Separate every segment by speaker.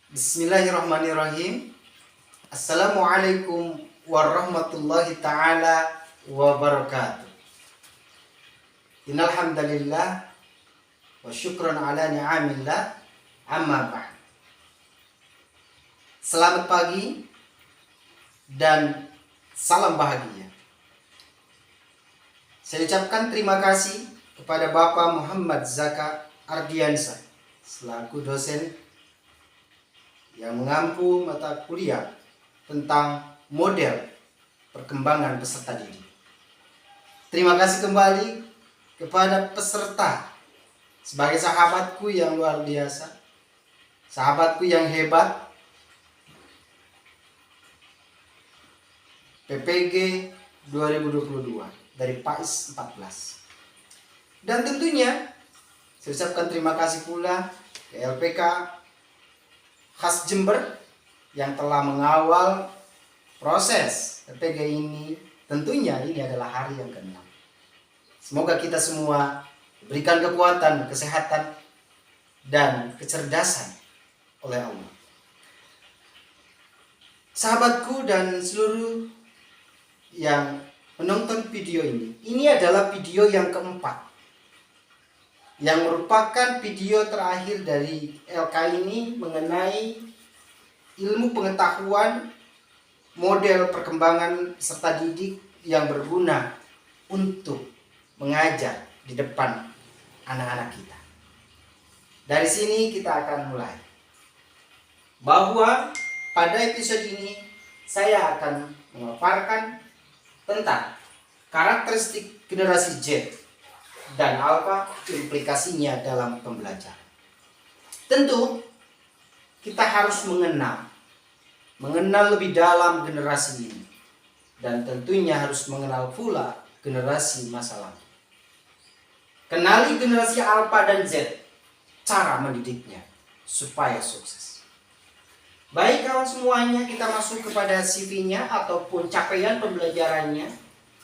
Speaker 1: Bismillahirrahmanirrahim. Assalamualaikum warahmatullahi ta'ala wabarakatuh. Innal hamdalillah wa syukran ala ni'amillah, amma ba'd. Selamat pagi dan salam bahagia. Saya ucapkan terima kasih kepada Bapak Muhammad Zaka Ardiansa selaku dosen yang mengampu mata kuliah tentang model perkembangan peserta didik. Terima kasih kembali kepada peserta sebagai sahabatku yang luar biasa, sahabatku yang hebat, PPG 2022 dari PAIS 14. Dan tentunya saya ucapkan terima kasih pula ke LPK khas Jember yang telah mengawal proses PPG ini. Tentunya ini adalah hari yang ke-6. Semoga kita semua diberikan kekuatan, kesehatan, dan kecerdasan oleh Allah. Sahabatku dan seluruh yang menonton video ini adalah video yang keempat, yang merupakan video terakhir dari LK ini mengenai ilmu pengetahuan model perkembangan peserta didik yang berguna untuk mengajar di depan anak-anak kita. Dari sini kita akan mulai, bahwa pada episode ini saya akan memaparkan tentang karakteristik generasi Z dan alfa, implikasinya dalam pembelajaran. Tentu kita harus mengenal lebih dalam generasi ini, dan tentunya harus mengenal pula generasi masa lalu. Kenali generasi alfa dan Z, cara mendidiknya supaya sukses. Baik kawan semuanya, kita masuk kepada CV-nya ataupun capaian pembelajarannya.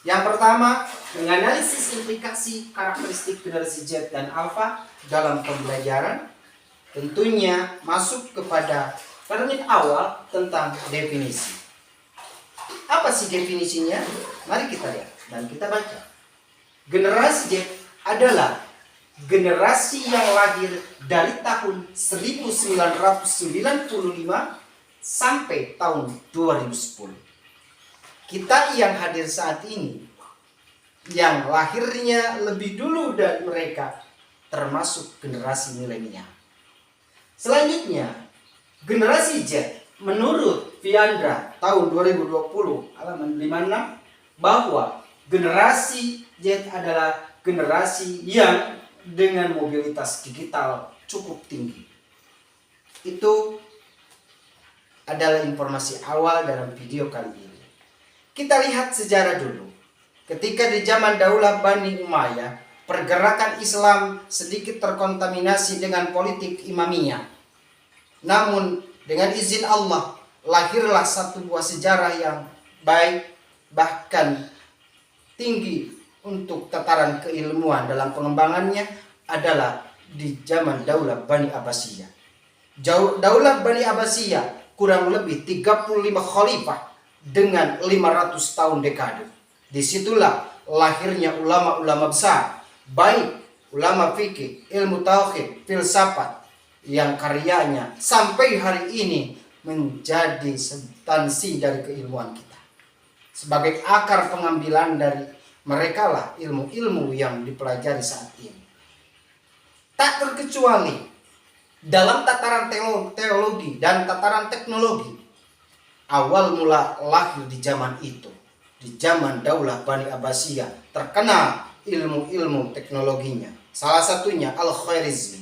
Speaker 1: Yang pertama, menganalisis implikasi karakteristik generasi Z dan alfa dalam pembelajaran. Tentunya masuk kepada menit awal tentang definisi. Apa sih definisinya? Mari kita lihat dan kita baca. Generasi Z adalah generasi yang lahir dari tahun 1995 sampai tahun 2010. Kita yang hadir saat ini, yang lahirnya lebih dulu dari mereka, termasuk generasi milenial. Selanjutnya, generasi Z menurut Fiandra tahun 2020 halaman 56, bahwa generasi Z adalah generasi yang dengan mobilitas digital cukup tinggi. Itu adalah informasi awal dalam video kali ini. Kita lihat sejarah dulu. Ketika di zaman Daulah Bani Umayyah, pergerakan Islam sedikit terkontaminasi dengan politik imamiyah. Namun dengan izin Allah, lahirlah satu buah sejarah yang baik, bahkan tinggi untuk tataran keilmuan dalam pengembangannya adalah di zaman Daulah Bani Abbasiyah. Daulah Bani Abbasiyah kurang lebih 35 khalifah dengan 500 tahun dekade. Disitulah lahirnya ulama-ulama besar, baik ulama fikih, ilmu tauhid, filsafat, yang karyanya sampai hari ini menjadi substansi dari keilmuan kita. Sebagai akar pengambilan dari mereka lah ilmu-ilmu yang dipelajari saat ini. Tak terkecuali dalam tataran teologi dan tataran teknologi, awal mula lahir di zaman itu, di zaman Daulah Bani Abbasiyah, terkenal ilmu-ilmu teknologinya. Salah satunya Al-Khwarizmi.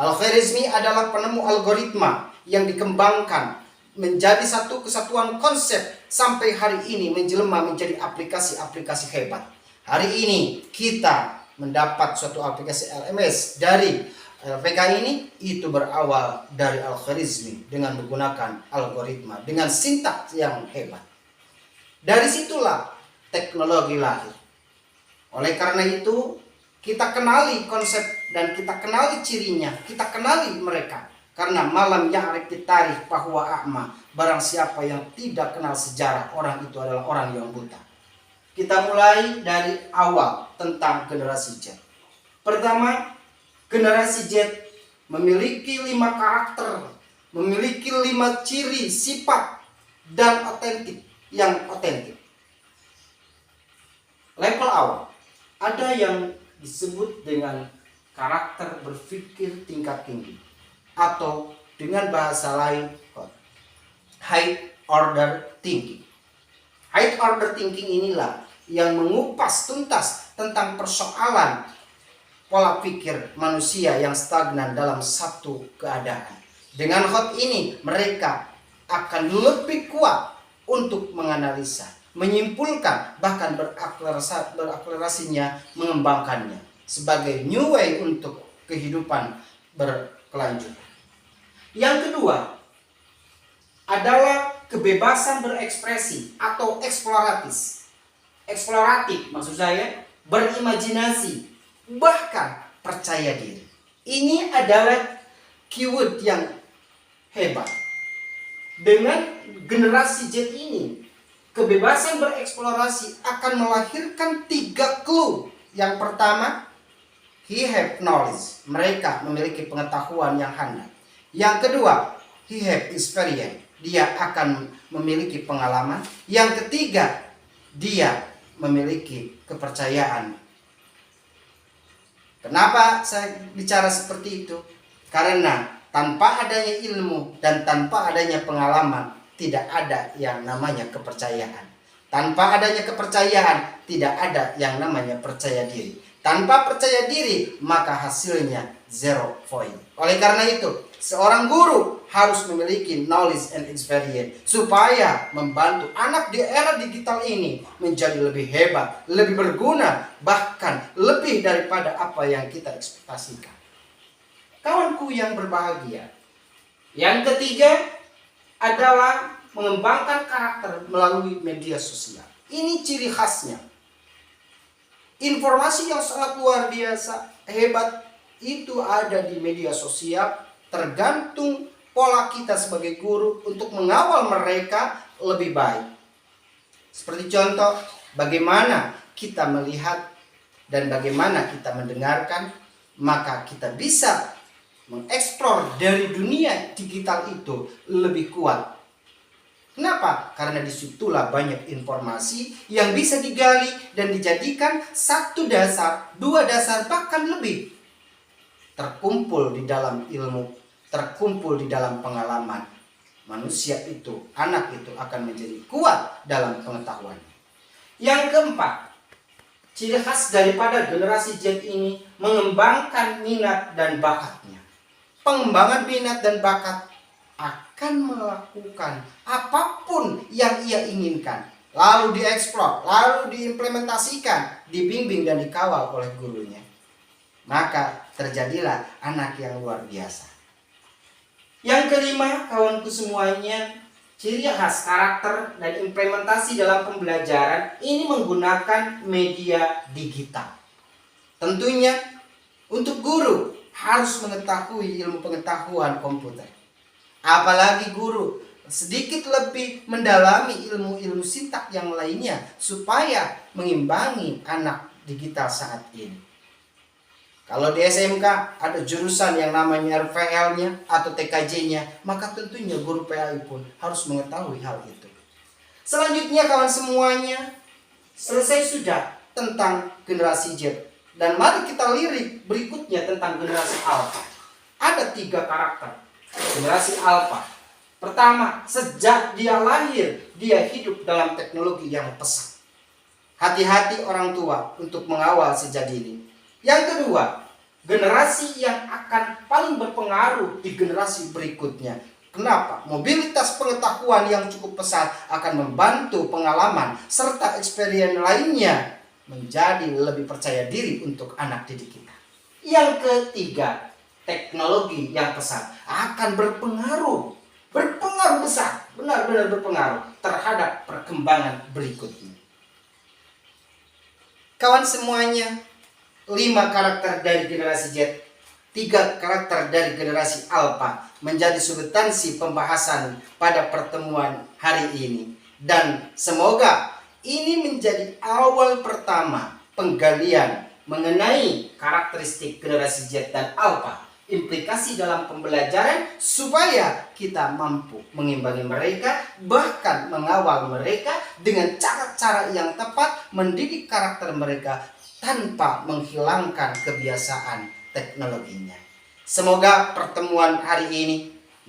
Speaker 1: Al-Khwarizmi adalah penemu algoritma yang dikembangkan menjadi satu kesatuan konsep sampai hari ini menjelma menjadi aplikasi-aplikasi hebat. Hari ini kita mendapat suatu aplikasi LMS dari LPK ini, itu berawal dari Al-Khwarizmi dengan menggunakan algoritma dengan sintaks yang hebat. Dari situlah teknologi lahir. Oleh karena itu, kita kenali konsep dan kita kenali cirinya, kita kenali mereka. Karena malam ya'rif tarikh bahwa a'ma, barang siapa yang tidak kenal sejarah, orang itu adalah orang yang buta. Kita mulai dari awal tentang generasi Z. Pertama, generasi Z memiliki 5 karakter, memiliki 5 ciri sifat dan yang otentik. Level awal, ada yang disebut dengan karakter berpikir tingkat tinggi, atau dengan bahasa lain high order thinking. High order thinking inilah yang mengupas tuntas tentang persoalan pola pikir manusia yang stagnan dalam satu keadaan. Dengan hot ini mereka akan lebih kuat untuk menganalisa, menyimpulkan, bahkan berakselerasinya, mengembangkannya sebagai new way untuk kehidupan berkelanjutan. Yang kedua adalah kebebasan berekspresi atau eksploratif maksud saya, berimajinasi, bahkan percaya diri. Ini adalah keyword yang hebat. Dengan generasi Z ini, kebebasan bereksplorasi akan melahirkan 3 clue. Yang pertama, he have knowledge, mereka memiliki pengetahuan yang handal. Yang kedua, he have experience, dia akan memiliki pengalaman. Yang ketiga, dia memiliki kepercayaan. Kenapa saya bicara seperti itu? Karena tanpa adanya ilmu dan tanpa adanya pengalaman, tidak ada yang namanya kepercayaan. Tanpa adanya kepercayaan, tidak ada yang namanya percaya diri. Tanpa percaya diri, maka hasilnya 0 point. Oleh karena itu, seorang guru harus memiliki knowledge and experience supaya membantu anak di era digital ini menjadi lebih hebat, lebih berguna, bahkan lebih daripada apa yang kita ekspektasikan. Kawanku yang berbahagia, yang ketiga adalah mengembangkan karakter melalui media sosial. Ini ciri khasnya. Informasi yang sangat luar biasa, hebat, itu ada di media sosial. Tergantung pola kita sebagai guru untuk mengawal mereka lebih baik. Seperti contoh, bagaimana kita melihat dan bagaimana kita mendengarkan, maka kita bisa mengeksplor dari dunia digital itu lebih kuat. Kenapa? Karena disitulah banyak informasi yang bisa digali dan dijadikan 1 dasar, 2 dasar, bahkan lebih. Terkumpul di dalam ilmu, terkumpul di dalam pengalaman. Manusia itu, anak itu akan menjadi kuat dalam pengetahuan. Yang keempat, ciri khas daripada generasi Z ini mengembangkan minat dan bakatnya. Pengembangan minat dan bakat akan melakukan apapun yang ia inginkan, lalu dieksplor, lalu diimplementasikan, dibimbing dan dikawal oleh gurunya. Maka terjadilah anak yang luar biasa. Yang kelima, kawanku semuanya, ciri khas karakter dan implementasi dalam pembelajaran ini menggunakan media digital. Tentunya untuk guru harus mengetahui ilmu pengetahuan komputer. Apalagi guru sedikit lebih mendalami ilmu-ilmu sintak yang lainnya supaya mengimbangi anak digital saat ini. Kalau di SMK ada jurusan yang namanya RPL-nya atau TKJ-nya, maka tentunya guru PAI pun harus mengetahui hal itu. Selanjutnya kawan semuanya, selesai sudah tentang generasi Z. Dan mari kita lirik berikutnya tentang generasi Alpha. Ada 3 karakter generasi Alpha. Pertama, sejak dia lahir, dia hidup dalam teknologi yang pesat. Hati-hati orang tua untuk mengawal sejak dini. Yang kedua, generasi yang akan paling berpengaruh di generasi berikutnya. Kenapa? Mobilitas pengetahuan yang cukup pesat akan membantu pengalaman serta experience lainnya menjadi lebih percaya diri untuk anak didik kita. Yang ketiga, teknologi yang pesat akan berpengaruh besar, benar-benar berpengaruh terhadap perkembangan berikutnya. Kawan semuanya, 5 karakter dari generasi Z Tiga karakter dari generasi Alpha menjadi substansi pembahasan pada pertemuan hari ini. Dan semoga ini menjadi awal pertama penggalian mengenai karakteristik generasi Z dan Alpha, implikasi dalam pembelajaran, supaya kita mampu mengimbangi mereka, bahkan mengawal mereka dengan cara-cara yang tepat, mendidik karakter mereka tanpa menghilangkan kebiasaan teknologinya. Semoga pertemuan hari ini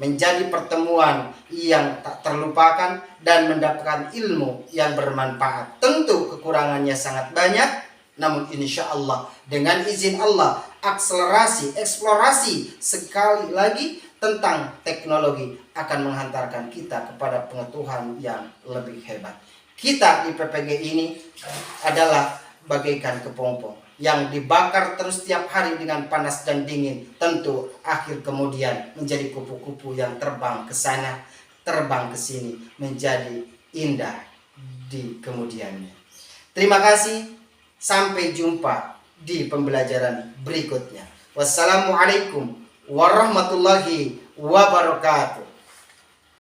Speaker 1: menjadi pertemuan yang tak terlupakan dan mendapatkan ilmu yang bermanfaat. Tentu kekurangannya sangat banyak, namun insya Allah dengan izin Allah, akselerasi, eksplorasi sekali lagi tentang teknologi akan menghantarkan kita kepada pengetahuan yang lebih hebat. Kita di PPG ini adalah bagaikan kepompong yang dibakar terus setiap hari dengan panas dan dingin. Tentu akhir kemudian menjadi kupu-kupu yang terbang ke sana, terbang ke sini, menjadi indah di kemudiannya. Terima kasih, sampai jumpa di pembelajaran berikutnya. Wassalamualaikum warahmatullahi wabarakatuh.